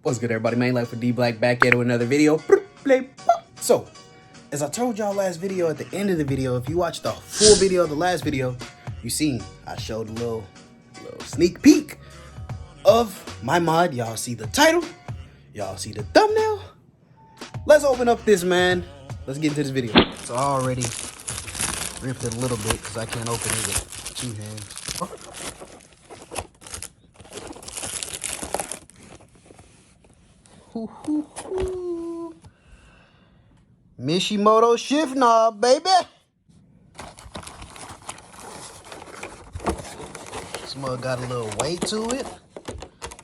What's good, everybody? Main Life with D Black back at it with another video. So, as I told y'all last video, at the end of the video, if you watched the full video of the last video, you seen I showed a little sneak peek of my mod. Y'all see the title, y'all see the thumbnail. Let's open up this, man. Let's get into this video. So I already ripped it a little bit because I can't open it with two hands. Mishimoto shift knob, baby. This mug got a little weight to it.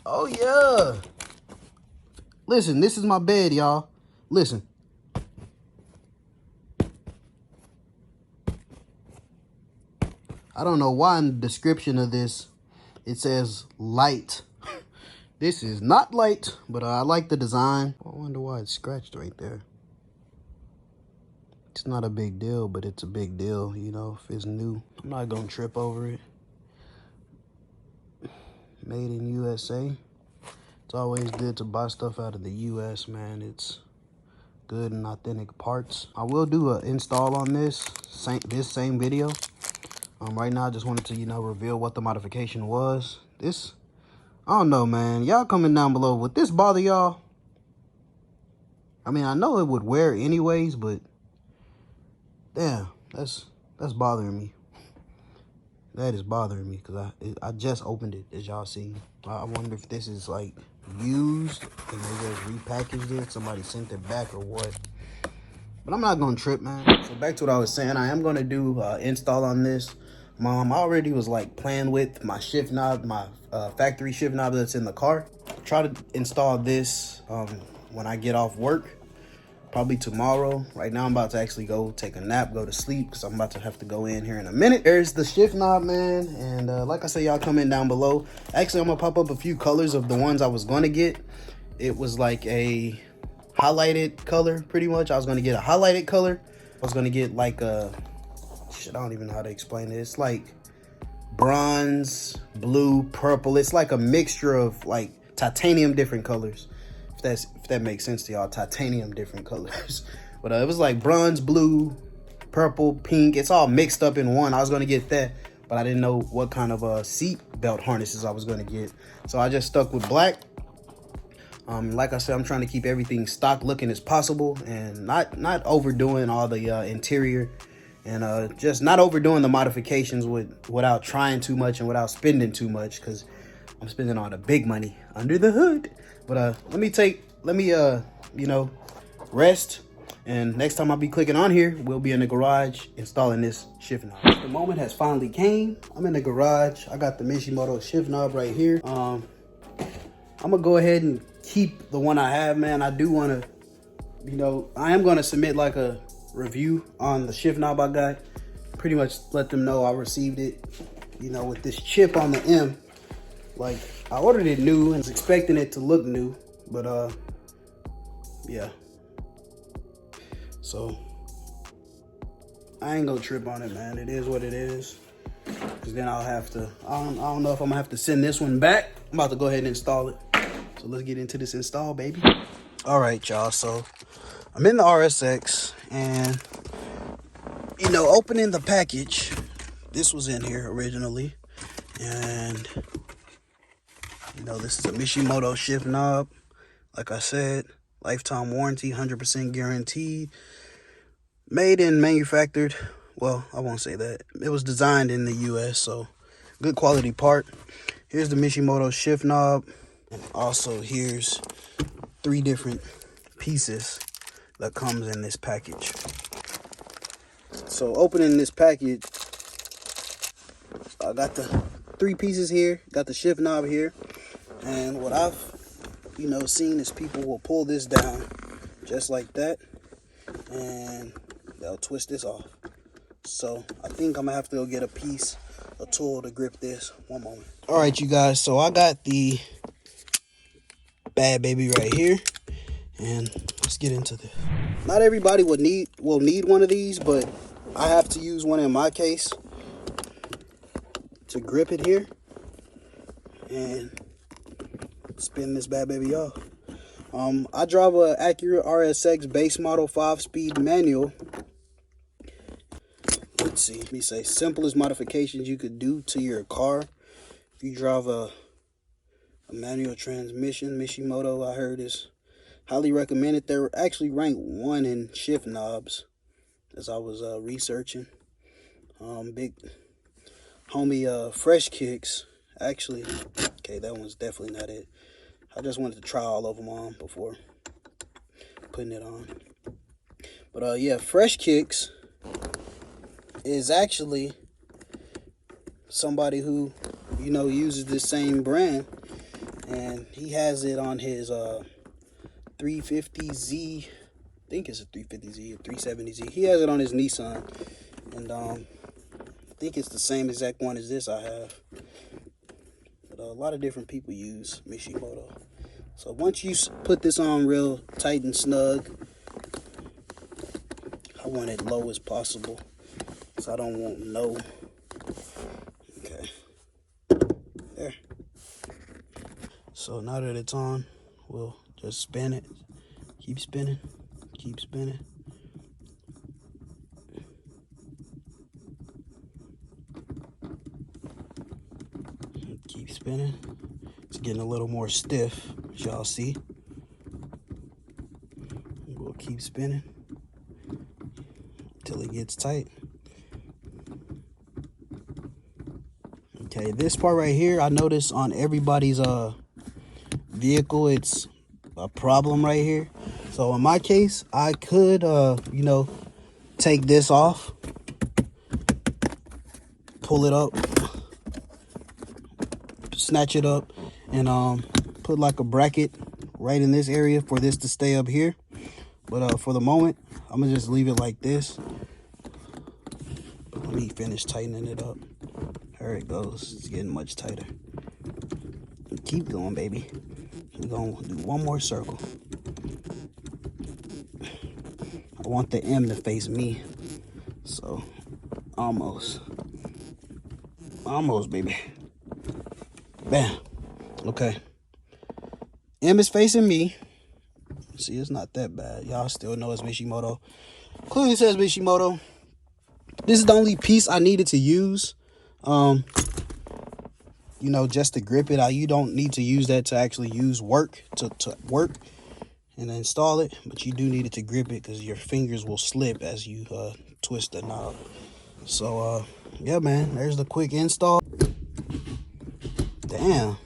Oh yeah. Listen, this is my bed, y'all. Listen. I don't know why in the description of this it says light. This is not light, but I like the design. I wonder why it's scratched right there. It's not a big deal, but it's a big deal, you know, if it's new. I'm not gonna trip over it. Made in USA. It's always good to buy stuff out of the US, man. It's good and authentic parts. I will do an install on this same video. Right now I just wanted to, you know, reveal what the modification was. This, I don't know, man. Y'all comment down below. Would this bother y'all? I mean, I know it would wear anyways, but damn, that's bothering me. That is bothering me because I just opened it, as y'all see. I wonder if this is like used and they just repackaged it. Somebody sent it back or what. But I'm not gonna trip, man. So back to what I was saying. I am gonna do install on this. I already was like playing with my shift knob, my factory shift knob that's in the car. Try to install this when I get off work. Probably tomorrow. Right now I'm about to actually go take a nap, go to sleep, because I'm about to have to go in here in a minute. There's the shift knob, man, and like I said, y'all comment down below. Actually, I'm gonna pop up a few colors of the ones I was gonna get. It was like a highlighted color, pretty much. I was gonna get a highlighted color. I was gonna get like a shit, I don't even know how to explain it. It's like bronze, blue, purple. It's like a mixture of like titanium different colors. If that makes sense to y'all, titanium different colors. But it was like bronze, blue, purple, pink. It's all mixed up in one. I was gonna get that, but I didn't know what kind of seat belt harnesses I was gonna get. So I just stuck with black. Like I said, I'm trying to keep everything stock looking as possible and not overdoing all the interior, and just not overdoing the modifications without trying too much and without spending too much, because I'm spending all the big money under the hood. But let me you know, rest, and next time I'll be clicking on here, we'll be in the garage installing this shift knob. The moment has finally came. I'm in the garage. I got the Mishimoto shift knob right here. I'm gonna go ahead and keep the one I have, man. I do want to, you know, I am gonna submit like a review on the shift knob I got. Pretty much let them know I received it, you know, with this chip on the M. Like, I ordered it new and was expecting it to look new, but yeah. So I ain't gonna trip on it, man. It is what it is. Cause then I'll have to, I don't know if I'm gonna have to send this one back. I'm about to go ahead and install it. So let's get into this install, baby. All right, y'all. So I'm in the RSX, and you know, opening the package, this was in here originally, and you know, this is a Mishimoto shift knob. Like I said, lifetime warranty, 100% guaranteed. Made and manufactured. Well, I won't say that. It was designed in the US, so good quality part. Here's the Mishimoto shift knob. And also here's 3 different pieces that comes in this package. So opening this package, I got the 3 pieces here, got the shift knob here. And what I've, you know, seen is people will pull this down just like that, and they'll twist this off. So I think I'm gonna have to go get a tool to grip this. One moment. All right, you guys. So I got the bad baby right here, and let's get into this. Not everybody will need one of these, but I have to use one in my case to grip it here and spin this bad baby off. I drive a Acura RSX base model 5-speed manual. Let's see, let me say simplest modifications you could do to your car. If you drive a manual transmission, Mishimoto, I heard, is highly recommended. They're actually ranked 1 in shift knobs as I was researching. Big homie Fresh Kicks, actually, okay, that one's definitely not it. I just wanted to try all of them on before putting it on. But yeah, Fresh Kicks is actually somebody who, you know, uses this same brand, and he has it on his 350Z. I think it's a 350Z or 370Z. He has it on his Nissan, and I think it's the same exact one as this I have. But a lot of different people use Mishimoto. So once you put this on real tight and snug, I want it low as possible, so I don't want no. Okay, there. So now that it's on, we'll just spin it. Keep spinning, keep spinning. Keep spinning. It's getting a little more stiff, as y'all see. We'll keep spinning until it gets tight. Okay, this part right here, I noticed on everybody's vehicle, it's a problem right here. So in my case, I could you know, take this off, pull it up, snatch it up, and put like a bracket right in this area for this to stay up here. But for the moment, I'm gonna just leave it like this. But let me finish tightening it up. There it goes. It's getting much tighter. Keep going, baby. We're gonna do one more circle. I want the M to face me. So almost, baby. Bam. Okay. M is facing me. See, it's not that bad. Y'all still know it's Mishimoto. Clearly says Mishimoto. This is the only piece I needed to use. You know, just to grip it. You don't need to use that to actually use work, to work and install it. But you do need it to grip it because your fingers will slip as you twist the knob. So, yeah, man. There's the quick install. Damn.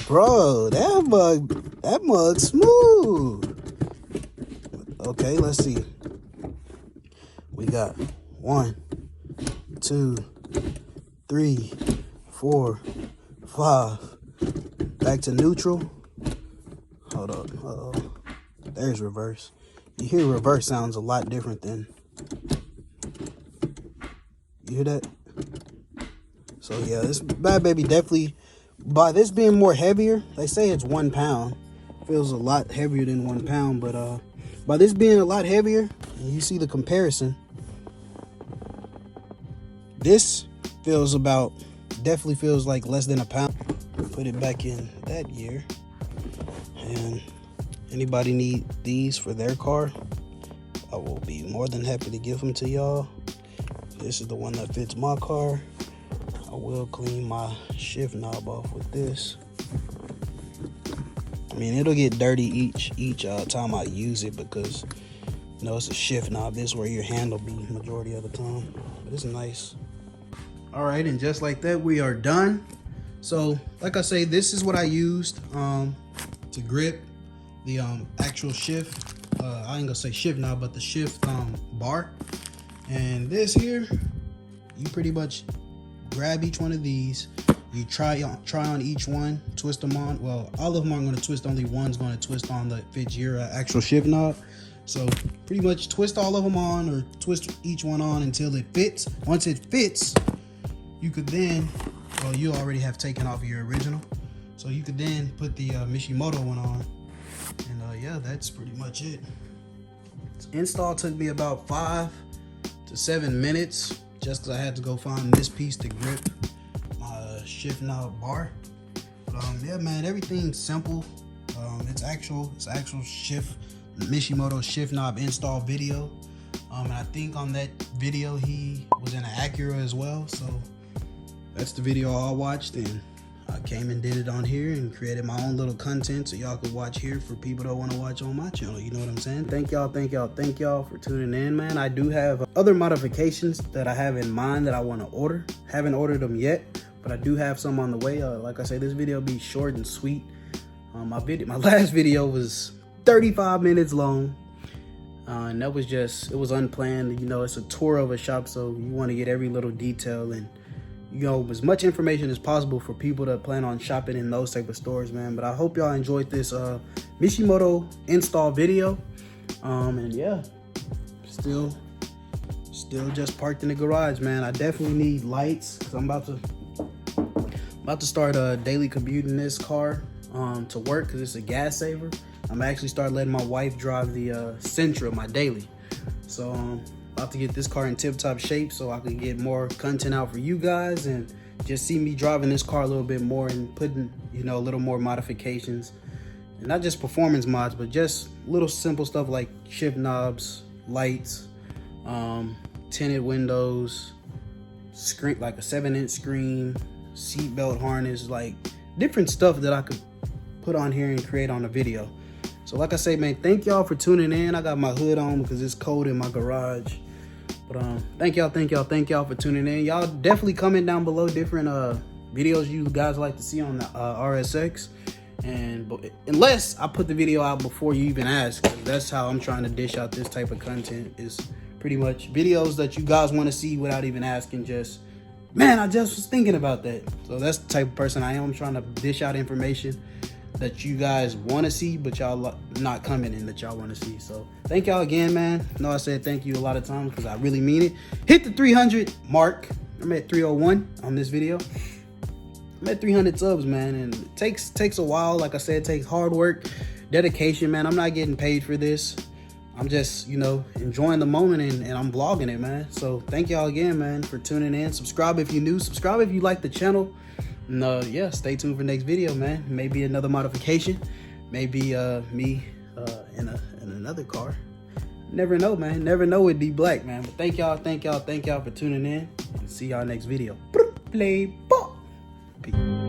Bro, that mug smooth. Okay, let's see. We got 1, 2, 3, 4, 5. Back to neutral. Hold up. Uh-oh. There's reverse. You hear reverse sounds a lot different than... You hear that? So yeah, this bad baby definitely, by this being more heavier, they say it's 1 pound. Feels a lot heavier than 1 pound, but by this being a lot heavier, and you see the comparison, this feels definitely feels like less than 1 pound. Put it back in that gear. And anybody need these for their car, I will be more than happy to give them to y'all. This is the one that fits my car. I will clean my shift knob off with this. I mean, it'll get dirty each time I use it because, you know, it's a shift knob. This is where your hand will be majority of the time. But it's nice. All right, and just like that, we are done. So, like I say, this is what I used to grip the actual shift. I ain't gonna say shift knob, but the shift bar. And this here, you pretty much grab each one of these. You try on each one, twist them on. Well, all of them aren't going to twist. Only one's going to twist on that fits your actual shift knob. So pretty much twist all of them on, or twist each one on until it fits. Once it fits, you could then, well, you already have taken off your original, so you could then put the Mishimoto one on. And yeah, that's pretty much it. Install took me about 5 to 7 minutes just because I had to go find this piece to grip my shift knob bar. But yeah, man, everything's simple. It's actual shift Mishimoto shift knob install video. And I think on that video he was in an Acura as well. So that's the video I watched, and I came and did it on here and created my own little content so y'all could watch here for people that want to watch on my channel. You know what I'm saying? Thank y'all for tuning in, man. I do have other modifications that I have in mind that I want to order. Haven't ordered them yet, but I do have some on the way. Like I say, this video will be short and sweet. My last video was 35 minutes long. And that was it was unplanned. You know, it's a tour of a shop, so you want to get every little detail and, you know, as much information as possible for people that plan on shopping in those type of stores, man. But I hope y'all enjoyed this Mishimoto install video. And yeah, still just parked in the garage, man. I definitely need lights because I'm about to start daily commuting this car to work because it's a gas saver. I'm actually start letting my wife drive the Sentra, my daily. So about to get this car in tip-top shape so I can get more content out for you guys and just see me driving this car a little bit more and putting, you know, a little more modifications. And not just performance mods, but just little simple stuff like shift knobs, lights, tinted windows, screen, like a 7-inch screen, seatbelt harness, like different stuff that I could put on here and create on a video. So like I say, man, thank y'all for tuning in. I got my hood on because it's cold in my garage. But thank y'all for tuning in. Y'all definitely comment down below different videos you guys like to see on the RSX. And unless I put the video out before you even ask, that's how I'm trying to dish out this type of content, is pretty much videos that you guys want to see without even asking. Just, man, I just was thinking about that. So that's the type of person I am. I'm trying to dish out information that you guys want to see, but y'all not commenting that y'all want to see. So thank y'all again, man. I know I said thank you a lot of times because I really mean it. Hit the 300 mark. I'm at 301 on this video. I'm at 300 subs, man, and it takes a while. Like I said, it takes hard work, dedication, man. I'm not getting paid for this. I'm just, you know, enjoying the moment, and I'm vlogging it, man. So thank y'all again, man, for tuning in. Subscribe if you're new. Subscribe if you like the channel. And yeah, stay tuned for next video, man. Maybe another modification, maybe me in another car. Never know, man. Never know with D Black, man. But thank y'all for tuning in, and see y'all next video. Play ball. Peace.